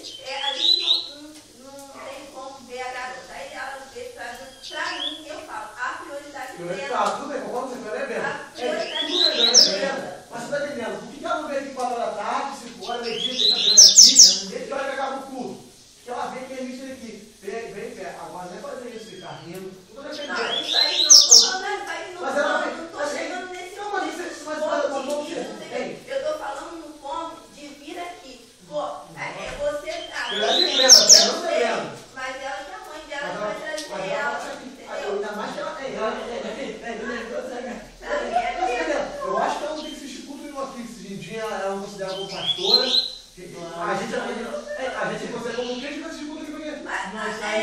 a gente não tem como ver a garota. Aí ela vê pra mim, eu falo, a prioridade dela. Tudo bem, concordo com você, é bem. A prioridade dela. Mas você está entendendo? Por que ela não veio aqui 4 horas da tarde, 5 horas, meio-dia, tem que aqui, esse hora que acaba o culto? Porque ela vem que é isso aqui. Vem, agora não é fazer isso, ficar rindo. Não, isso aí não, tô falando, isso aí não, Mas ela não tô chegando nesse não, ponto. Eu tô falando no ponto de vir aqui. Pô, você tá. Mas ela que é a mãe dela vai trazer ela, entendeu? Ainda mais que ela tem. Eu acho que ela não tem que assistir culto nenhum aqui. Se um dia ela não considera como pastora, a gente consegue como crente vai assistir culto aqui. Mas aí